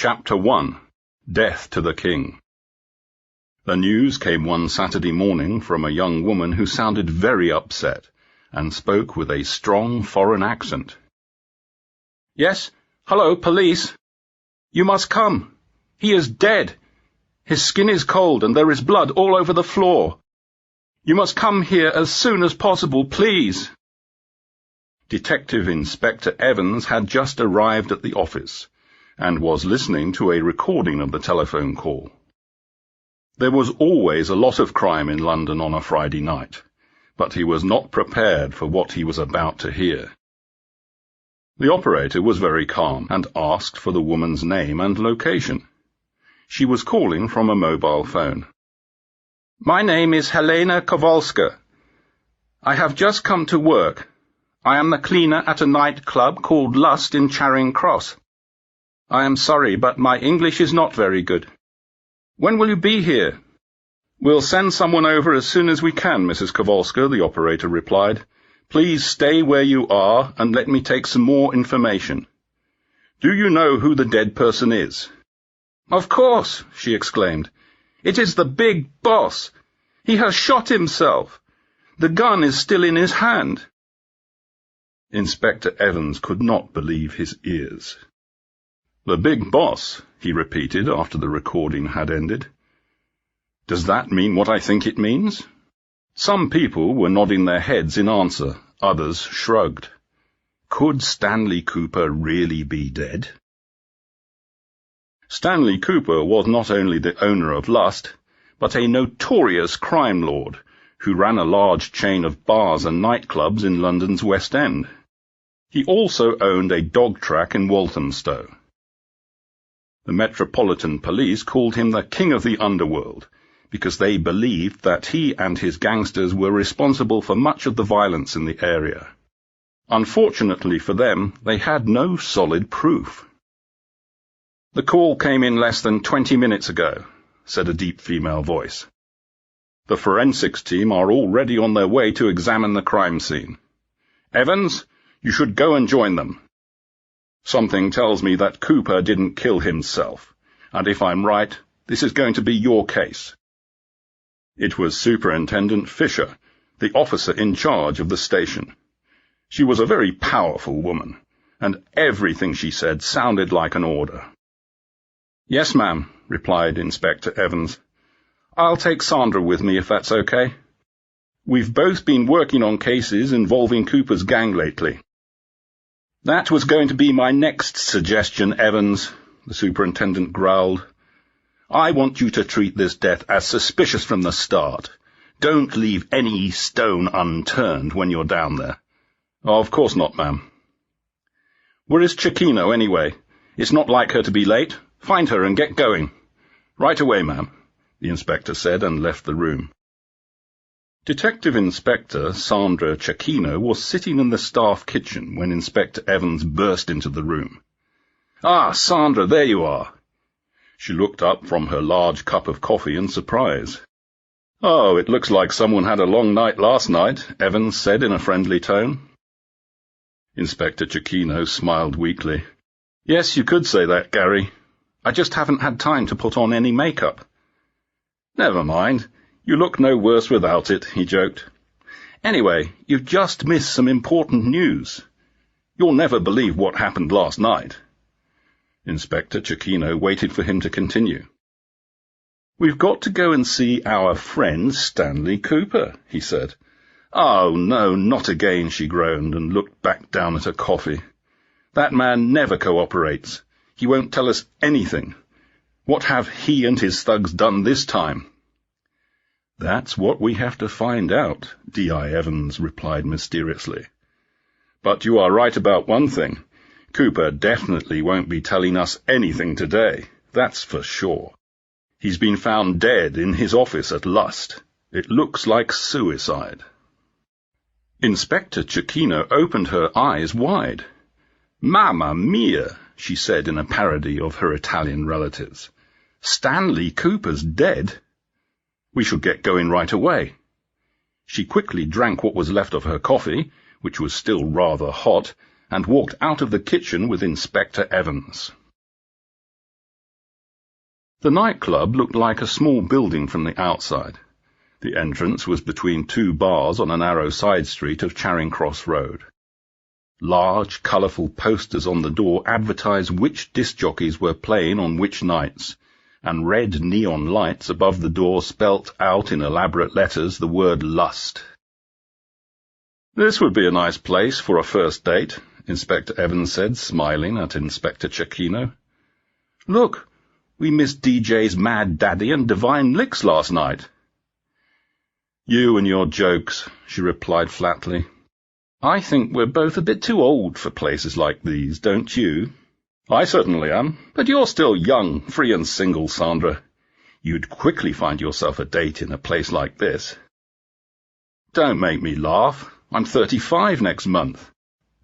Chapter 1. Death to the King. The news came one Saturday morning from a young woman who sounded very upset and spoke with a strong foreign accent. "Yes? Hello, police. You must come. He is dead. His skin is cold and there is blood all over the floor. You must come here as soon as possible, please." Detective Inspector Evans had just arrived at the office and was listening to a recording of the telephone call. There was always a lot of crime in London on a Friday night, but he was not prepared for what he was about to hear. The operator was very calm and asked for the woman's name and location. She was calling from a mobile phone. "My name is Helena Kowalska. I have just come to work. I am the cleaner at a nightclub called Lust in Charing Cross. I am sorry, but my English is not very good. When will you be here?" "We'll send someone over as soon as we can, Mrs. Kowalska," the operator replied. "Please stay where you are and let me take some more information. Do you know who the dead person is?" "Of course," she exclaimed. "It is the big boss. He has shot himself. The gun is still in his hand." Inspector Evans could not believe his ears. "The big boss," he repeated after the recording had ended. "Does that mean what I think it means?" Some people were nodding their heads in answer, others shrugged. Could Stanley Cooper really be dead? Stanley Cooper was not only the owner of Lust, but a notorious crime lord who ran a large chain of bars and nightclubs in London's West End. He also owned a dog track in Walthamstow. The Metropolitan Police called him the King of the Underworld, because they believed that he and his gangsters were responsible for much of the violence in the area. Unfortunately for them, they had no solid proof. "The call came in less than 20 minutes ago," said a deep female voice. "The forensics team are already on their way to examine the crime scene. Evans, you should go and join them. Something tells me that Cooper didn't kill himself, and if I'm right, this is going to be your case." It was Superintendent Fisher, the officer in charge of the station. She was a very powerful woman, and everything she said sounded like an order. "Yes, ma'am," replied Inspector Evans. "I'll take Sandra with me if that's okay. We've both been working on cases involving Cooper's gang lately." "That was going to be my next suggestion, Evans," the superintendent growled. "I want you to treat this death as suspicious from the start. Don't leave any stone unturned when you're down there." "Of course not, ma'am." "Where is Cecchino, anyway? It's not like her to be late. Find her and get going." "Right away, ma'am," the inspector said and left the room. Detective Inspector Sandra Cecchino was sitting in the staff kitchen when Inspector Evans burst into the room. "Ah, Sandra, there you are." She looked up from her large cup of coffee in surprise. "Oh, it looks like someone had a long night last night," Evans said in a friendly tone. Inspector Cecchino smiled weakly. "Yes, you could say that, Gary. I just haven't had time to put on any makeup." "Never mind. You look no worse without it," he joked. "Anyway, you've just missed some important news. You'll never believe what happened last night." Inspector Cecchino waited for him to continue. "We've got to go and see our friend Stanley Cooper," he said. "Oh, no, not again," she groaned and looked back down at her coffee. "That man never cooperates. He won't tell us anything. What have he and his thugs done this time?" "That's what we have to find out," D.I. Evans replied mysteriously. "But you are right about one thing. Cooper definitely won't be telling us anything today, that's for sure. He's been found dead in his office at Lust. It looks like suicide." Inspector Cecchino opened her eyes wide. "Mamma mia," she said in a parody of her Italian relatives. "Stanley Cooper's dead? We should get going right away." She quickly drank what was left of her coffee, which was still rather hot, and walked out of the kitchen with Inspector Evans. The nightclub looked like a small building from the outside. The entrance was between two bars on a narrow side street of Charing Cross Road. Large, colourful posters on the door advertised which disc jockeys were playing on which nights, and red neon lights above the door spelt out in elaborate letters the word Lust. "This would be a nice place for a first date," Inspector Evans said, smiling at Inspector Cecchino. "Look, we missed DJ's Mad Daddy and Divine Licks last night." "You and your jokes," she replied flatly. "I think we're both a bit too old for places like these, don't you?" "I certainly am, but you're still young, free and single, Sandra. You'd quickly find yourself a date in a place like this." "Don't make me laugh. I'm 35 next month.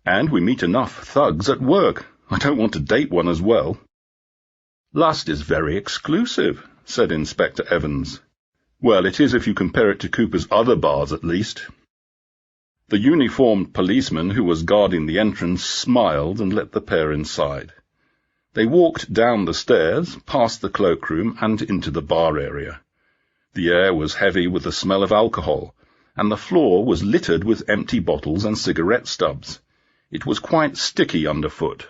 And we meet enough thugs at work. I don't want to date one as well." "Lust is very exclusive," said Inspector Evans. "Well, it is if you compare it to Cooper's other bars, at least." The uniformed policeman who was guarding the entrance smiled and let the pair inside. They walked down the stairs, past the cloakroom, and into the bar area. The air was heavy with the smell of alcohol, and the floor was littered with empty bottles and cigarette stubs. It was quite sticky underfoot.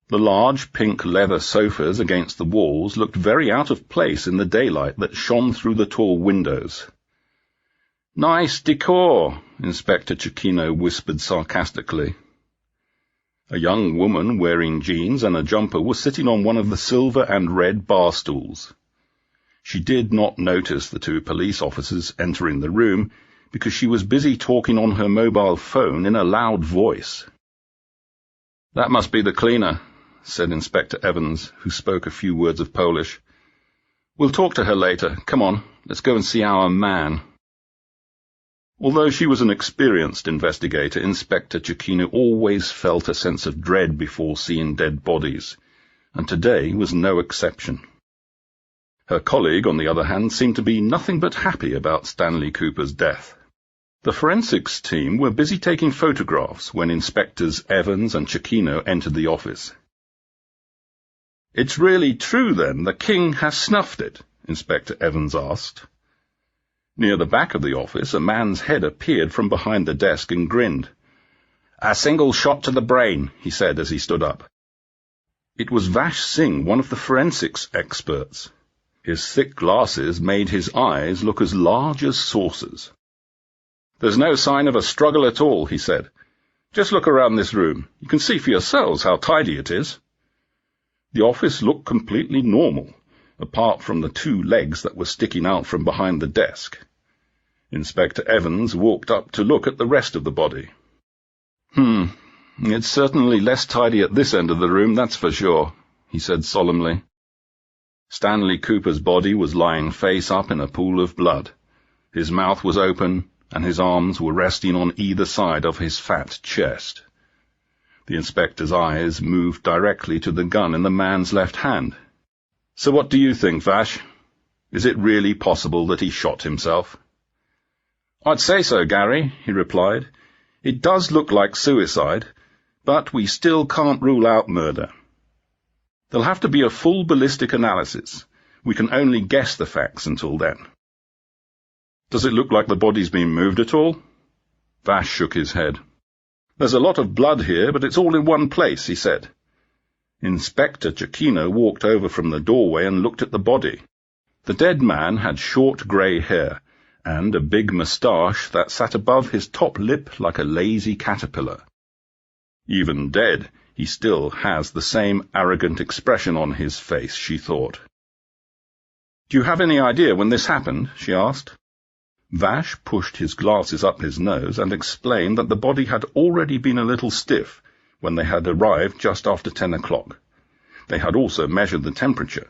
The large pink leather sofas against the walls looked very out of place in the daylight that shone through the tall windows. "Nice decor," Inspector Cecchino whispered sarcastically. A young woman wearing jeans and a jumper was sitting on one of the silver and red bar stools. She did not notice the two police officers entering the room because she was busy talking on her mobile phone in a loud voice. "That must be the cleaner," said Inspector Evans, who spoke a few words of Polish. "We'll talk to her later. Come on, let's go and see our man." Although she was an experienced investigator, Inspector Cecchino always felt a sense of dread before seeing dead bodies, and today was no exception. Her colleague, on the other hand, seemed to be nothing but happy about Stanley Cooper's death. The forensics team were busy taking photographs when Inspectors Evans and Cecchino entered the office. "It's really true, then, the king has snuffed it?" Inspector Evans asked. Near the back of the office, a man's head appeared from behind the desk and grinned. "A single shot to the brain," he said as he stood up. It was Vash Singh, one of the forensics experts. His thick glasses made his eyes look as large as saucers. "There's no sign of a struggle at all," he said. "Just look around this room. You can see for yourselves how tidy it is." The office looked completely normal, apart from the two legs that were sticking out from behind the desk. Inspector Evans walked up to look at the rest of the body. It's certainly less tidy at this end of the room, that's for sure," he said solemnly. Stanley Cooper's body was lying face up in a pool of blood. His mouth was open, and his arms were resting on either side of his fat chest. The inspector's eyes moved directly to the gun in the man's left hand. "So what do you think, Vash? Is it really possible that he shot himself?" "I'd say so, Gary," he replied. "It does look like suicide, but we still can't rule out murder. There'll have to be a full ballistic analysis. We can only guess the facts until then." "Does it look like the body's been moved at all?" Vash shook his head. "There's a lot of blood here, but it's all in one place," he said. Inspector Cecchino walked over from the doorway and looked at the body. The dead man had short grey hair, and a big moustache that sat above his top lip like a lazy caterpillar. Even dead, he still has the same arrogant expression on his face, she thought. "Do you have any idea when this happened?" she asked. Vash pushed his glasses up his nose and explained that the body had already been a little stiff when they had arrived just after 10 o'clock. They had also measured the temperature.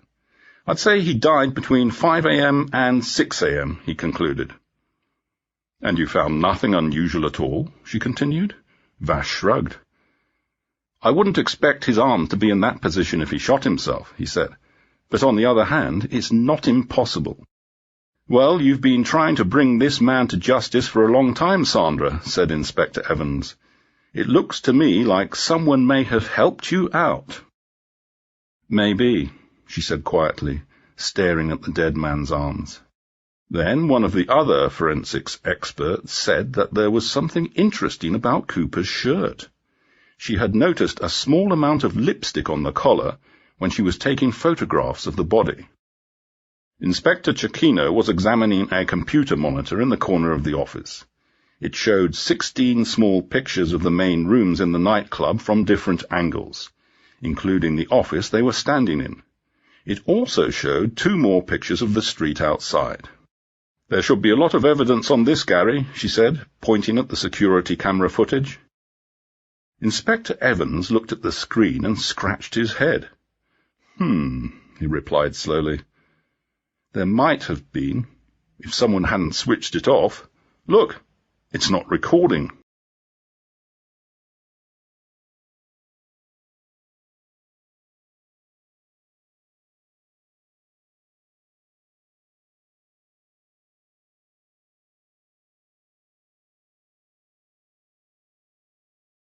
"I'd say he died between 5 a.m. and 6 a.m., he concluded. "And you found nothing unusual at all?" she continued. Vash shrugged. "I wouldn't expect his arm to be in that position if he shot himself," he said. "But on the other hand, it's not impossible." "Well, you've been trying to bring this man to justice for a long time, Sandra," said Inspector Evans. "It looks to me like someone may have helped you out." "Maybe," she said quietly, staring at the dead man's arms. Then one of the other forensics experts said that there was something interesting about Cooper's shirt. She had noticed a small amount of lipstick on the collar when she was taking photographs of the body. Inspector Cecchino was examining a computer monitor in the corner of the office. It showed 16 small pictures of the main rooms in the nightclub from different angles, including the office they were standing in. It also showed 2 more pictures of the street outside. "There should be a lot of evidence on this, Gary," she said, pointing at the security camera footage. Inspector Evans looked at the screen and scratched his head. He replied slowly. "There might have been, if someone hadn't switched it off. Look, it's not recording."